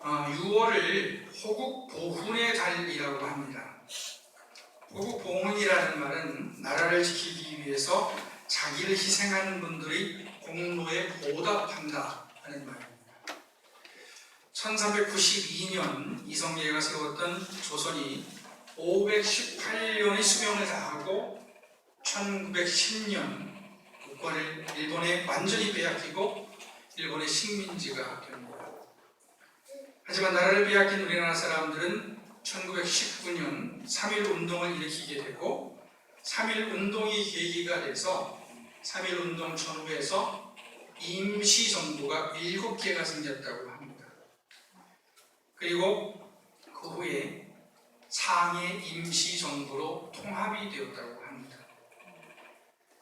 6월을 호국 보훈의 달이라고 합니다. 호국 보훈이라는 말은 나라를 지키기 위해서 자기를 희생하는 분들의 공로에 보답한다 하는 말입니다. 1392년 이성계가 세웠던 조선이 518년의 수명을 다하고 1910년 국권을 일본에 완전히 빼앗기고 일본의 식민지가 됩니다. 하지만 나라를 빼앗긴 우리나라 사람들은 1919년 3.1 운동을 일으키게 되고 3.1 운동이 계기가 돼서 3.1 운동 전후에서 임시정부가 7개가 생겼다고 합니다. 그리고 그 후에 상해 임시정부로 통합이 되었다고 합니다.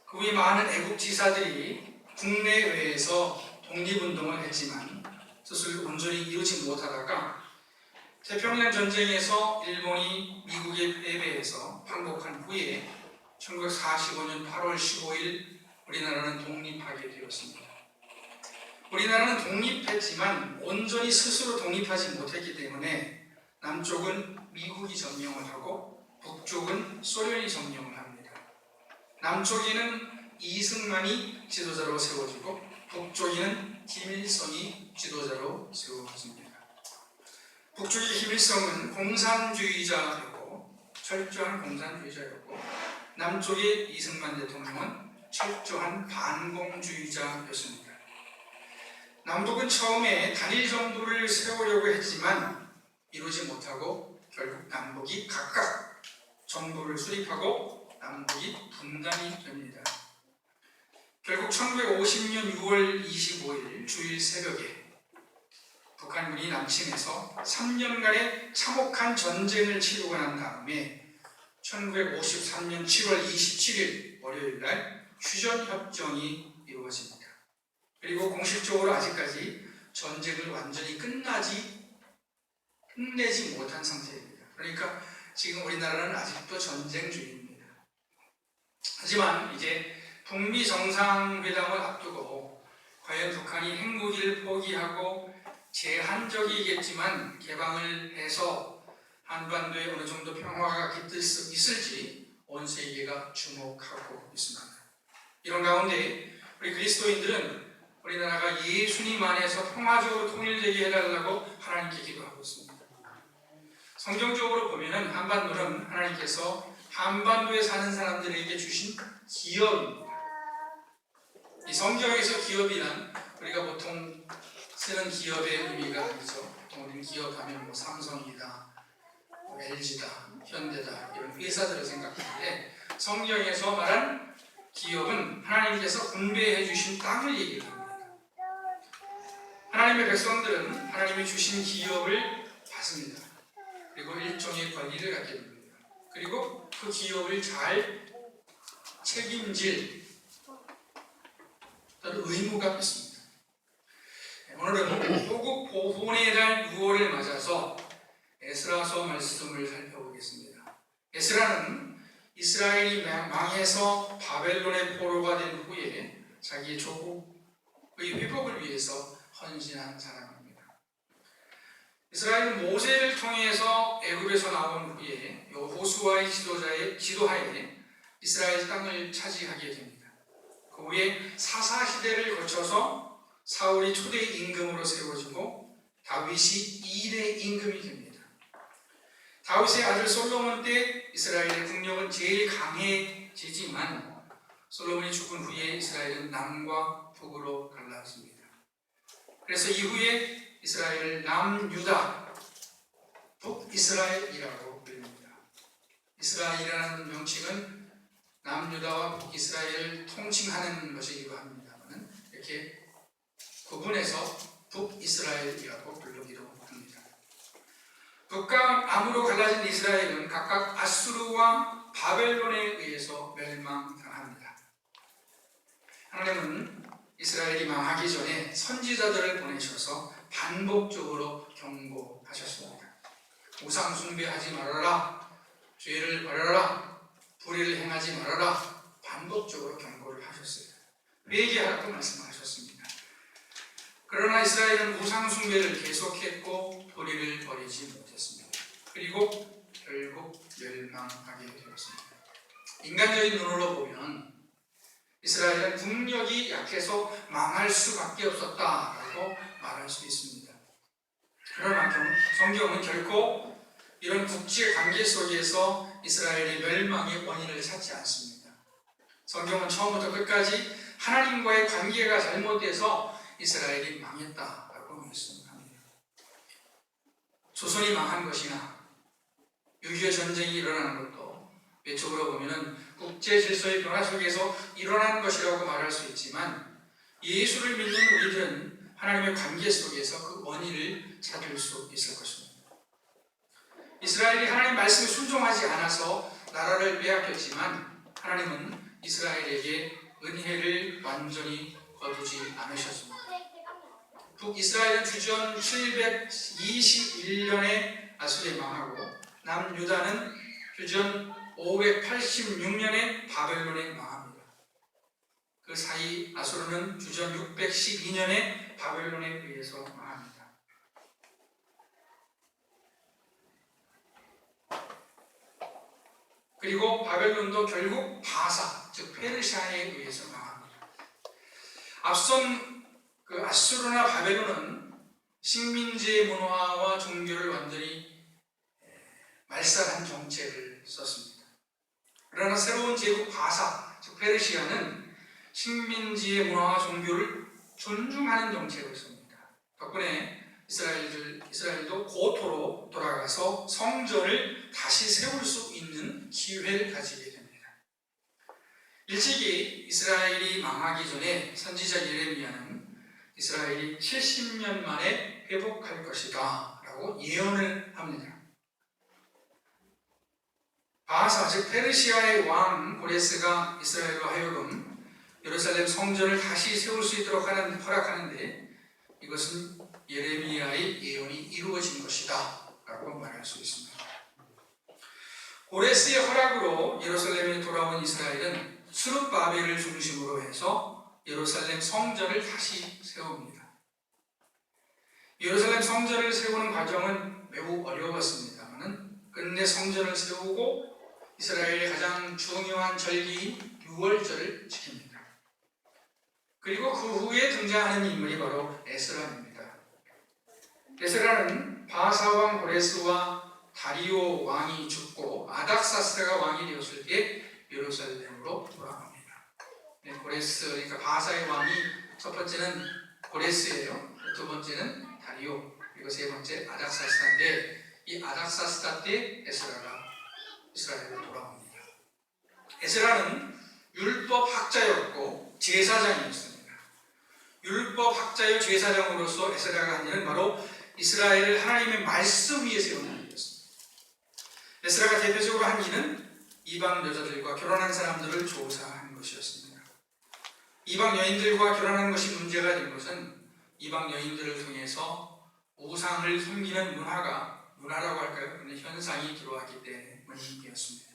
그 후에 많은 애국지사들이 국내외에서 독립운동을 했지만 뜻을 온전히 이루지 못하다가 태평양 전쟁에서 일본이 미국에 패배해서 항복한 후에 1945년 8월 15일 우리나라는 독립하게 되었습니다. 우리나라는 독립했지만 온전히 스스로 독립하지 못했기 때문에 남쪽은 미국이 점령을 하고 북쪽은 소련이 점령을 합니다. 남쪽에는 이승만이 지도자로 세워지고 북쪽에는 김일성이 지도자로 세워집니다. 북쪽의 김일성은 공산주의자였고 철저한 공산주의자였고 남쪽의 이승만 대통령은 철저한 반공주의자였습니다. 남북은 처음에 단일 정부를 세우려고 했지만 이루지 못하고 결국 남북이 각각 정부를 수립하고 남북이 분단이 됩니다. 결국 1950년 6월 25일 주일 새벽에 북한군이 남침해서 3년간의 참혹한 전쟁을 치르고 난 다음에 1953년 7월 27일 월요일날 휴전협정이 이루어집니다. 그리고 공식적으로 아직까지 전쟁을 완전히 끝내지 못한 상태입니다. 그러니까 지금 우리나라는 아직도 전쟁 중입니다. 하지만 이제 북미 정상회담을 앞두고 과연 북한이 핵무기를 포기하고 제한적이겠지만 개방을 해서 한반도에 어느 정도 평화가 깃들 수 있을지 온 세계가 주목하고 있습니다. 이런 가운데 우리 그리스도인들은 우리나라가 예수님 안에서 평화적으로 통일되게 해달라고 하나님께 기도하고 있습니다. 성경적으로 보면은 한반도는 하나님께서 한반도에 사는 사람들에게 주신 기업입니다. 이 성경에서 기업이란 우리가 보통 쓰는 기업의 의미가 아니죠. 우리는 기업하면 뭐 삼성이다, 뭐 LG다, 현대다 이런 회사들을 생각하는데 성경에서 말한 기업은 하나님께서 분배해 주신 땅을 얘기합니다. 하나님의 백성들은 하나님이 주신 기업을 받습니다. 그리고 일종의 권리를 갖게 됩니다. 그리고 그 기업을 잘 책임질 의무가 있습니다. 오늘은 호국 보훈의 달 6월을 맞아서 에스라서 말씀을 살펴보겠습니다. 에스라는 이스라엘이 망해서 바벨론의 포로가 된 후에 자기 조국의 회복을 위해서 헌신한 사람입니다. 이스라엘은 모세를 통해서 애굽에서 나온 후에 여호수아의 지도하에 이스라엘 땅을 차지하게 됩니다. 그 후에 사사 시대를 거쳐서 사울이 초대 임금으로 세워지고 다윗이 2대 임금이 됩니다. 다윗의 아들 솔로몬 때 이스라엘의 국력은 제일 강해지지만 솔로몬이 죽은 후에 이스라엘은 남과 북으로 갈라집니다. 그래서 이후에 이스라엘을 남유다, 북이스라엘이라고 부릅니다. 이스라엘이라는 명칭은 남유다와 북이스라엘을 통칭하는 것이기도 합니다만 이렇게 구분해서 북이스라엘이라고 부르기도 합니다. 북과 남으로 갈라진 이스라엘은 각각 아수르와 바벨론에 의해서 멸망당합니다. 하나님은 이스라엘이 망하기 전에 선지자들을 보내셔서 반복적으로 경고하셨습니다. 우상 숭배하지 말아라, 죄를 버려라, 불의를 행하지 말아라 반복적으로 경고를 하셨어요. 회개하라고 말씀하셨습니다. 그러나 이스라엘은 우상 숭배를 계속했고 뿌리를 버리지 못했습니다. 그리고 결국 멸망하게 되었습니다. 인간적인 눈으로 보면 이스라엘은 국력이 약해서 망할 수밖에 없었다라고 말할 수 있습니다. 그러나 성경은 결코 이런 국제 관계 속에서 이스라엘의 멸망의 원인을 찾지 않습니다. 성경은 처음부터 끝까지 하나님과의 관계가 잘못돼서 이스라엘이 망했다라고 말씀합니다. 조선이 망한 것이나 6.25 전쟁이 일어나는 것도 외적으로 보면 국제 질서의 변화 속에서 일어난 것이라고 말할 수 있지만 예수를 믿는 우리들은 하나님의 관계 속에서 그 원인을 찾을 수 있을 것입니다. 이스라엘이 하나님 말씀에 순종하지 않아서 나라를 빼앗겼지만 하나님은 이스라엘에게 은혜를 완전히 거두지 않으셨습니다. 북이스라엘은 주전 721년에 아수르에 망하고 남유다는 주전 586년에 바벨론에 망합니다. 그 사이 아수르는 주전 612년에 바벨론에 의해서 망합니다. 그리고 바벨론도 결국 바사, 즉 페르시아에 의해서 망합니다. 앞선 그 아수르나 바벨론은 식민지의 문화와 종교를 완전히 말살한 정책을 썼습니다. 그러나 새로운 제국 바사, 즉 페르시아는 식민지의 문화와 종교를 존중하는 정책을 씁니다. 덕분에 이스라엘도 고토로 돌아가서 성전을 다시 세울 수 있는 기회를 가지게 됩니다. 일찍이 이스라엘이 망하기 전에 선지자 예레미야는 이스라엘이 70년 만에 회복할 것이다 라고 예언을 합니다. 바사, 즉 페르시아의 왕 고레스가 이스라엘로 하여금 예루살렘 성전을 다시 세울 수 있도록 허락하는데 이것은 예레미야의 예언이 이루어진 것이다 라고 말할 수 있습니다. 고레스의 허락으로 예루살렘에 돌아온 이스라엘은 스룹바벨을 중심으로 해서 예루살렘 성전을 다시 세웁니다. 예루살렘 성전을 세우는 과정은 매우 어려웠습니다만 끝내 성전을 세우고 이스라엘의 가장 중요한 절기인 유월절을 지킵니다. 그리고 그 후에 등장하는 인물이 바로 에스라입니다. 에스라는 바사 왕 고레스와 다리오 왕이 죽고 아닥사스다가 왕이 되었을 때 예루살렘으로 돌아갑니다. 고레스, 그러니까 바사의 왕이 첫 번째는 고레스예요. 두 번째는 다리오, 그리고 세 번째 아닥사스다인데 이 아닥사스다 때 에스라가 이스라엘로 돌아옵니다. 에스라는 율법 학자였고 제사장이었습니다. 율법 학자여 제사장으로서 에스라가 한 일은 바로 이스라엘을 하나님의 말씀 위에 세우는 일이었습니다. 에스라가 대표적으로 한 일은 이방 여자들과 결혼한 사람들을 조사한 것이었습니다. 이방 여인들과 결혼한 것이 문제가 된 것은 이방 여인들을 통해서 우상을 섬기는 문화라고 할까요? 그런 현상이 들어왔기 때문이었습니다.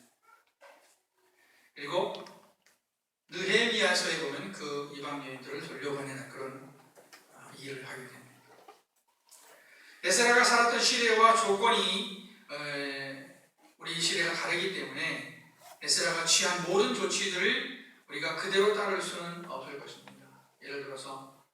그리고 느헤미야서에 보면 그 이방 여인들을 돌려보내는 그런 일을 하게 됩니다. 에스라가 살았던 시대와 조건이 우리 시대가 다르기 때문에 에스라가 취한 모든 조치들을 우리가 그대로 따를 수는 없을 것입니다. 예를 들어서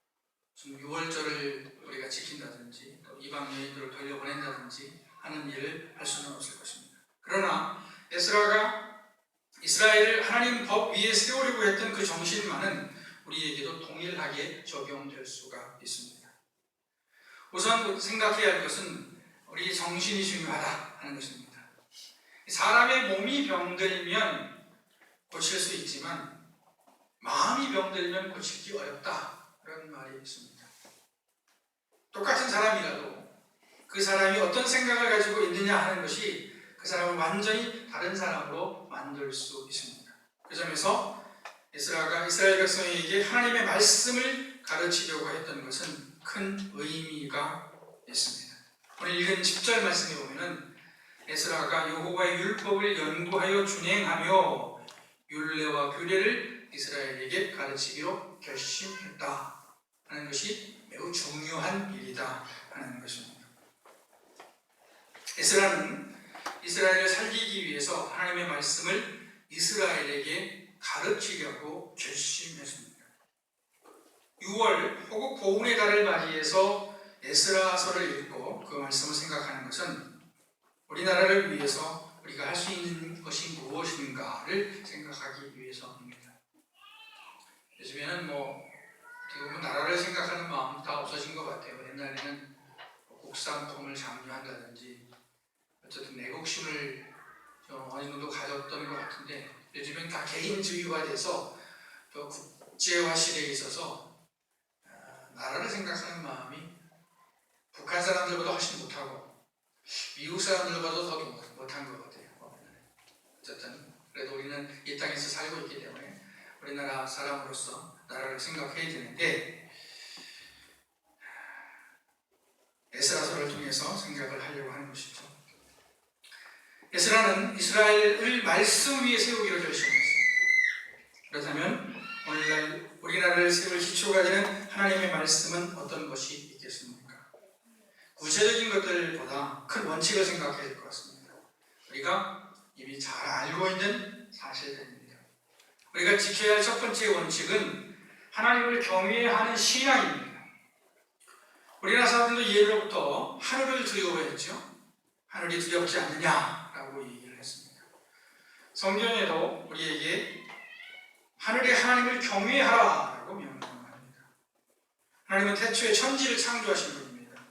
무슨 유월절을 우리가 지킨다든지 또 이방 여인들을 돌려보낸다든지 하는 일을 할 수는 없을 것입니다. 그러나 에스라가 이스라엘을 하나님 법 위에 세우려고 했던 그 정신만은 우리에게도 동일하게 적용될 수가 있습니다. 우선 생각해야 할 것은 우리 정신이 중요하다 하는 것입니다. 사람의 몸이 병들면 고칠 수 있지만 마음이 병들면 고치기 어렵다 그런 말이 있습니다. 똑같은 사람이라도 그 사람이 어떤 생각을 가지고 있느냐 하는 것이 그 사람을 완전히 다른 사람으로 만들 수 있습니다. 그 점에서 에스라가 이스라엘 백성에게 하나님의 말씀을 가르치려고 했던 것은 큰 의미가 있습니다. 오늘 읽은 10절 말씀에 보면은 에스라가 여호와의 율법을 연구하여 준행하며 율례와 규례를 이스라엘에게 가르치기로 결심했다 하는 것이 매우 중요한 일이다 하는 것입니다. 에스라는 이스라엘을 살리기 위해서 하나님의 말씀을 이스라엘에게 가르치려고 결심했습니다. 6월 호국 보훈의 달을 맞이해서 에스라서를 읽고 그 말씀을 생각하는 것은 우리나라를 위해서 우리가 할 수 있는 것이 무엇인가를 생각하기 위해서입니다. 요즘에는 어떻게 보면 나라를 생각하는 마음이 다 없어진 것 같아요. 옛날에는 국산품을 장려한다든지 어쨌든 내국심을 좀 어느 정도 가졌던 것 같은데 요즘엔 다 개인주의화 돼서 또 국제화실에 있어서 나라를 생각하는 마음이 북한 사람들보다 훨씬 못하고 미국 사람들보다도 더 못한 것 같아요. 어쨌든 그래도 우리는 이 땅에서 살고 있기 때문에 우리나라 사람으로서 나라를 생각해야 되는데 에스라서를 통해서 생각을 하려고 하는 것이죠. 에스라는 이스라엘을 말씀 위에 세우기로 결심했습니다. 그렇다면 오늘날 우리나라를 세울 기초가 되는 하나님의 말씀은 어떤 것이 있겠습니까? 구체적인 것들보다 큰 원칙을 생각해야 될 것 같습니다. 우리가 이미 잘 알고 있는 사실들입니다. 우리가 지켜야 할 첫 번째 원칙은 하나님을 경외하는 신앙입니다. 우리나라 사람들도 예로부터 하늘을 두려워했죠. 하늘이 두렵지 않느냐라고 얘기를 했습니다. 성경에도 우리에게 하늘의 하나님을 경외하라라고 명령합니다. 하나님은 태초에 천지를 창조하신 분입니다.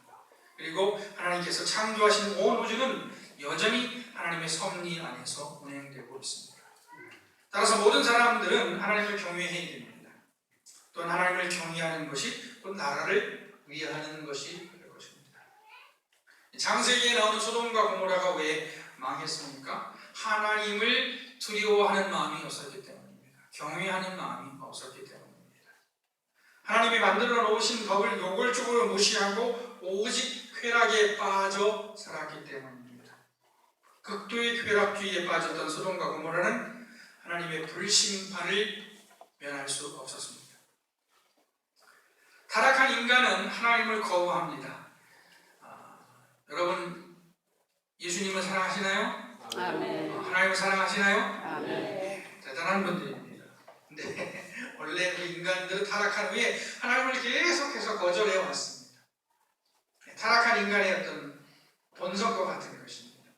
그리고 하나님께서 창조하신 온 우주는 여전히 하나님의 섭리 안에서 운행되고 있습니다. 따라서 모든 사람들은 하나님을 경외해야 됩니다. 또한 하나님을 경외하는 것이 또 나라를 위하는 것이 될 것입니다. 창세기에 나오는 소돔과 고모라가 왜 망했습니까? 하나님을 두려워하는 마음이 없었기 때문입니다. 경외하는 마음이 없었기 때문입니다. 하나님이 만들어 놓으신 법을 노골적으로 무시하고 오직 쾌락에 빠져 살았기 때문입니다. 극도의 쾌락주의에 빠졌던 소돔과 고모라는 하나님의 불심판을 면할 수 없었습니다. 타락한 인간은 하나님을 거부합니다. 여러분 예수님을 사랑하시나요? 아멘. 하나님을 사랑하시나요? 아멘. 대단한 분들입니다. 근데 원래 그 인간들은 타락한 후에 하나님을 계속해서 거절해 왔습니다. 타락한 인간의 어떤 본성과 같은 것입니다.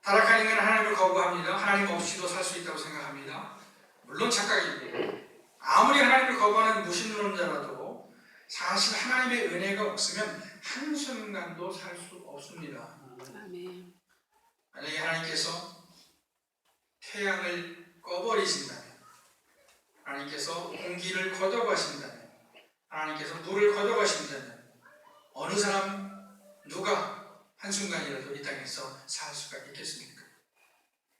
타락한 인간은 하나님을 거부합니다. 하나님 없이도 살 수 있다고 생각합니다. 물론 착각입니다. 아무리 하나님을 거부하는 무신론자라도 사실 하나님의 은혜가 없으면 한순간도 살 수 없습니다. 아멘. 만약에 하나님께서 태양을 꺼버리신다면, 하나님께서 공기를 걷어가신다면, 하나님께서 물을 걷어가신다면 어느 사람 누가 한순간이라도 이 땅에서 살 수가 있겠습니까?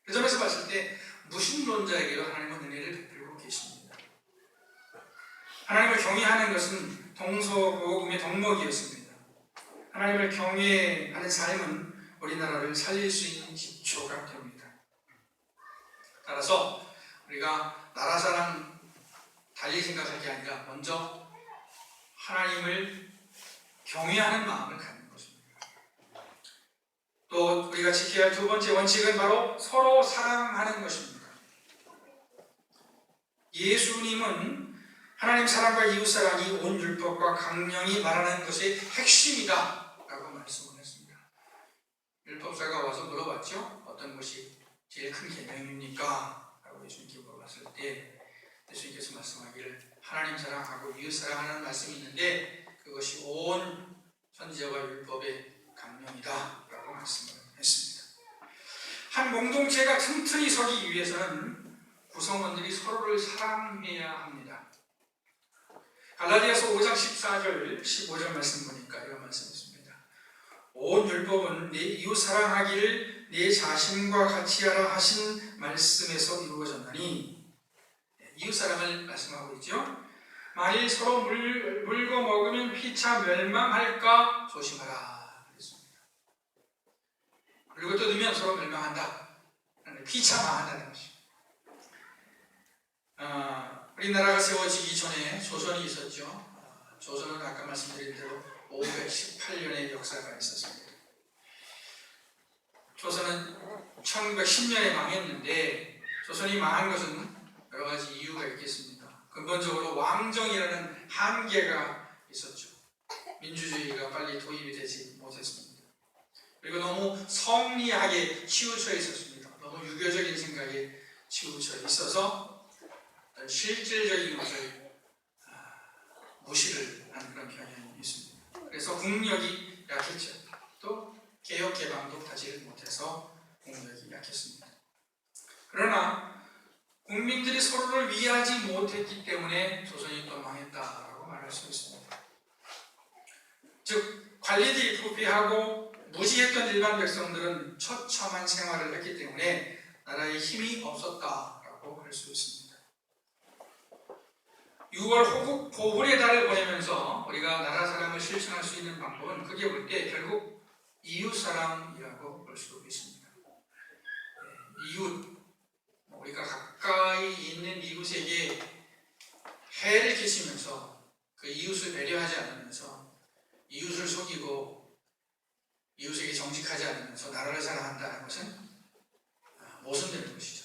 그 점에서 봤을 때 무신론자에게도 하나님은 은혜를 베풀고 계십니다. 하나님을 경외하는 것은 동서고금의 덕목이었습니다. 하나님을 경외하는 삶은 우리나라를 살릴 수 있는 기초가 됩니다. 따라서 우리가 나라 사랑 달리 생각할 게 아니라 먼저 하나님을 경외하는 마음을 갖는 것입니다. 또 우리가 지켜야 할 두 번째 원칙은 바로 서로 사랑하는 것입니다. 예수님은 하나님 사랑과 이웃 사랑이 온 율법과 강령이 말하는 것의 핵심이다 라고 말씀을 했습니다. 율법사가 와서 물어봤죠. 어떤 것이 제일 큰 계명입니까? 라고 예수님께 물어봤을 때 예수님께서 말씀하기를 하나님 사랑하고 이웃 사랑하는 말씀이 있는데 그것이 온 선지자와 율법의 강령이다 라고 말씀을 했습니다. 한 공동체가 튼튼히 서기 위해서는 구성원들이 서로를 사랑해야 합니다. 갈라디아서 5장 14절 15절 말씀 보니까 이런 말씀이 있습니다. 온 율법은 내 이웃 사랑하기를 내 자신과 같이 하라 하신 말씀에서 이루어졌나니, 이웃 사랑을 말씀하고 있죠. 만일 서로 물고 먹으면 피차 멸망할까 조심하라 그랬습니다. 물고 뜯으면 서로 멸망한다. 피차 망한다는 것입니다. 우리나라가 세워지기 전에 조선이 있었죠. 조선은 아까 말씀드린 대로 518년의 역사가 있었습니다. 조선은 1910년에 망했는데 조선이 망한 것은 여러 가지 이유가 있겠습니다. 근본적으로 왕정이라는 한계가 있었죠. 민주주의가 빨리 도입이 되지 못했습니다. 그리고 너무 성리하게 치우쳐 있었습니다. 너무 유교적인 생각에 치우쳐 있어서 실질적인 것을 무시를 한 그런 경향이 있습니다. 그래서 국력이 약했죠. 또 개혁 개방도 타지를 못해서 국력이 약했습니다. 그러나 국민들이 서로를 위하지 못했기 때문에 조선이 또 망했다라고 말할 수 있습니다. 즉 관리들이 부패하고 무지했던 일반 백성들은 처참한 생활을 했기 때문에 나라에 힘이 없었다라고 할 수 있습니다. 6월 호국 보훈의 달을 보내면서 우리가 나라 사랑을 실천할 수 있는 방법은 크게 볼 때 결국 이웃사랑이라고 볼 수 있습니다. 이웃, 우리가 가까이 있는 이웃에게 해를 끼치면서 그 이웃을 배려하지 않으면서 이웃을 속이고 이웃에게 정직하지 않으면서 나라를 사랑한다는 것은 모순되는 것이죠.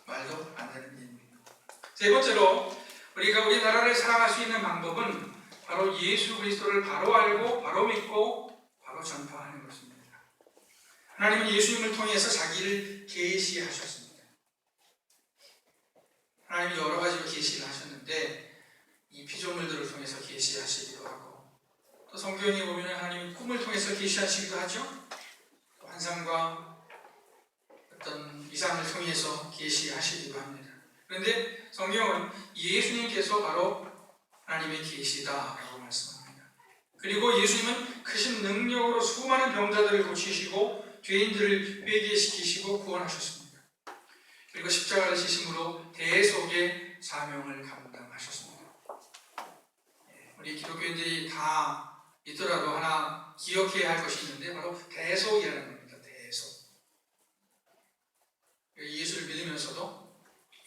말도 안 되는 일입니다. 세 번째로 우리가 우리 나라를 사랑할 수 있는 방법은 바로 예수 그리스도를 바로 알고 바로 믿고 바로 전파하는 것입니다. 하나님은 예수님을 통해서 자기를 계시하셨습니다. 하나님이 여러 가지로 계시를 하셨는데 이 피조물들을 통해서 계시하시기도 하고 또 성경에 보면 하나님이 꿈을 통해서 계시하시기도 하죠. 또 환상과 어떤 이상을 통해서 계시하시기도 합니다. 그런데 성경은 예수님께서 바로 하나님의 계시다라고 말씀합니다. 그리고 예수님은 크신 능력으로 수많은 병자들을 고치시고 죄인들을 회개시키시고 구원하셨습니다. 그리고 십자가를 지심으로 대속의 사명을 감당하셨습니다. 우리 기독교인들이 다 있더라도 하나 기억해야 할 것이 있는데 바로 대속이라는 겁니다. 대속. 예수를 믿으면서도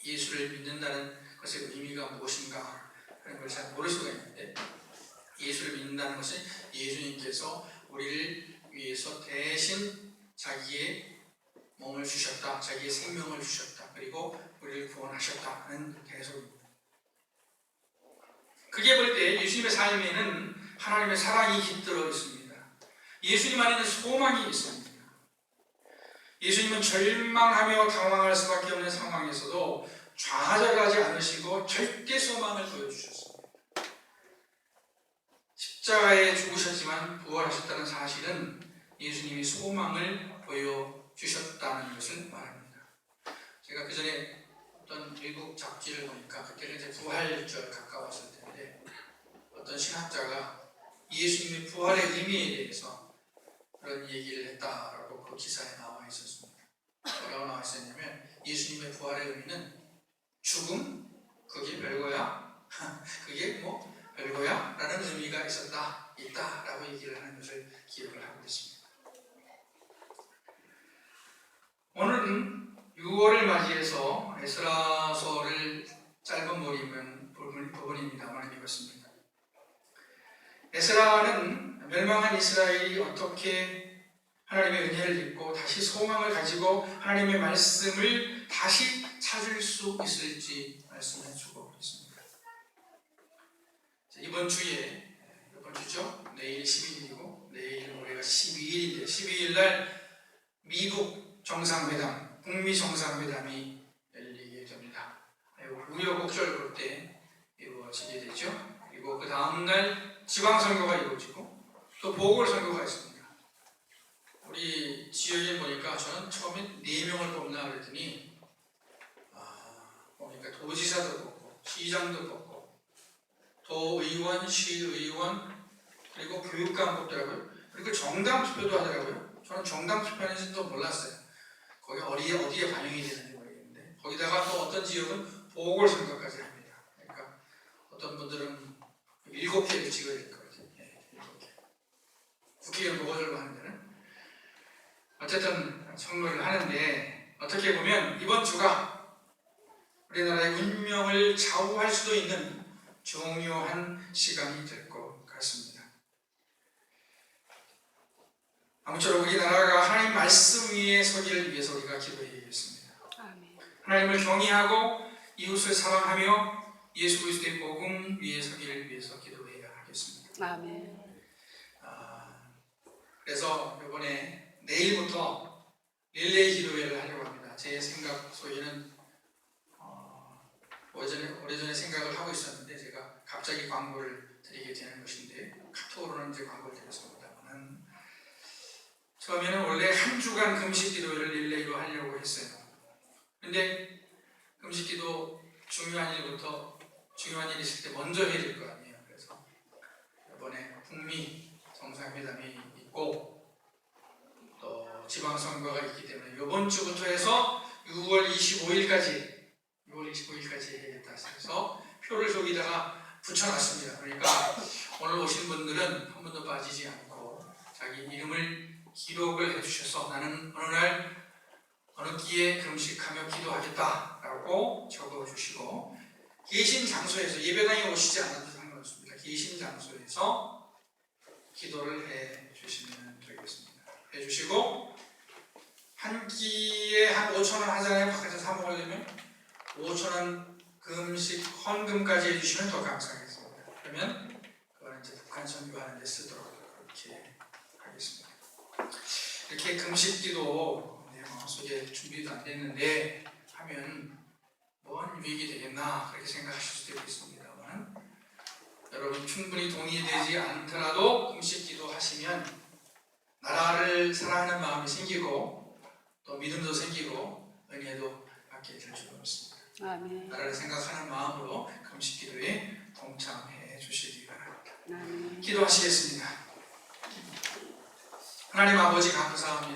예수를 믿는다는 것의 의미가 무엇인가 하는 걸 잘 모를 수가 있는데 예수를 믿는다는 것은 예수님께서 우리를 위해서 대신 자기의 몸을 주셨다, 자기의 생명을 주셨다, 그리고 우리를 구원하셨다는 대속입니다. 크게 볼 때 예수님의 삶에는 하나님의 사랑이 깃들어 있습니다. 예수님 안에는 소망이 있습니다. 예수님은 절망하며 당황할 수밖에 없는 상황에서도 좌절하지 않으시고 절대 소망을 보여주셨습니다. 십자가에 죽으셨지만 부활하셨다는 사실은 예수님이 소망을 보여주셨다는 것을 말합니다. 제가 그 전에 어떤 미국 잡지를 보니까 그때는 이제 부활절 가까웠을 텐데 어떤 신학자가 예수님의 부활의 의미에 대해서 그런 얘기를 했다라고 그 기사에 나와 있었습니다. 뭐라고 나와 있었냐면 예수님의 부활의 의미는 죽음? 그게 별거야? 그게 뭐 별거야? 라는 의미가 있다라고 얘기를 하는 것을 기억을 하고 있습니다. 오늘은 6월을 맞이해서 에스라서를 짧은 부분입니다만 읽었습니다. 에스라는 멸망한 이스라엘이 어떻게 하나님의 은혜를 입고 다시 소망을 가지고 하나님의 말씀을 다시 찾을 수 있을지 말씀해 주고 있습니다. 이번 주죠. 내일이 10일이고 내일 모레가 12일인데 12일 날 미국 정상회담, 북미 정상회담이 열리게 됩니다. 우여곡절 그때 이루어지게 되죠. 그리고 그 다음날 지방선거가 이루어지고 또 보궐선거가 있습니다. 우리 지역에 보니까 저는 처음에 4명을 뽑나 그랬더니 보니까 도지사도 뽑고 시장도 뽑고 도의원, 시의원 그리고 교육감 뽑더라고요. 그리고 정당 투표도 하더라고요. 저는 정당 투표하는지도 몰랐어요. 거기 어디에 반영이 되는지 모르겠는데 거기다가 또 어떤 지역은 보궐선거까지 합니다. 그러니까 어떤 분들은 7개를 찍어야 될 것 같아요. 7개. 국회의원 보궐선거 하는 데는 어쨌든 선거를 하는데 어떻게 보면 이번 주가 우리나라의 운명을 좌우할 수도 있는 중요한 시간이 될 것 같습니다. 아무쪼록 우리 나라가 하나님 말씀 위에 서기를 위해서 우리가 기도해야겠습니다. 아멘. 하나님을 경외하고 이웃을 사랑하며 예수 그리스도의 복음 위에 서기를 위해서 기도해야 하겠습니다. 아멘. 그래서 이번에 내일부터 릴레이 기도회를 하려고 합니다. 제 생각 속에는 오래전에 생각을 하고 있었는데 제가 갑자기 광고를 드리게 되는 것인데 카톡으로는 이제 광고를 드렸습니다만 처음에는 원래 한 주간 금식 기도회를 릴레이로 하려고 했어요. 근데 금식 기도 중요한 일부터 중요한 일이 있을 때 먼저 해야 될 거 아니에요. 그래서 이번에 북미 정상회담이 있고 또 지방선거가 있기 때문에 이번 주부터 해서 6월 25일까지 해야겠다 해서 표를 저기다가 붙여놨습니다. 그러니까 오늘 오신 분들은 한 번도 빠지지 않고 자기 이름을 기록을 해주셔서 나는 어느 날 어느 끼에 금식하며 기도하겠다라고 적어주시고 계신 장소에서 예배당에 오시지 않아도 상관없습니다. 계신 장소에서 기도를 해주시면 되겠습니다. 해주시고 한 끼에 한 5,000원 하잖아요. 바깥에서 사 먹으려면 5,000원 금식 헌금까지 해주시면 더 감사하겠습니다. 그러면 그거는 이제 북한 선교하는 데 쓰도록 그렇게 하겠습니다. 이렇게 금식기도 내 마음속에 준비도 안 됐는데 하면 뭔 유익이 되겠나 그렇게 생각하실 수도 있겠습니다만 여러분 충분히 동의되지 않더라도 금식기도 하시면 나라를 사랑하는 마음이 생기고 또 믿음도 생기고 은혜도 받게 될 줄 믿습니다. 아멘. 나라를 생각하는 마음으로 금식기도에 동참해 주시기 바랍니다. 아멘. 기도하시겠습니다. 하나님 아버지 감사합니다.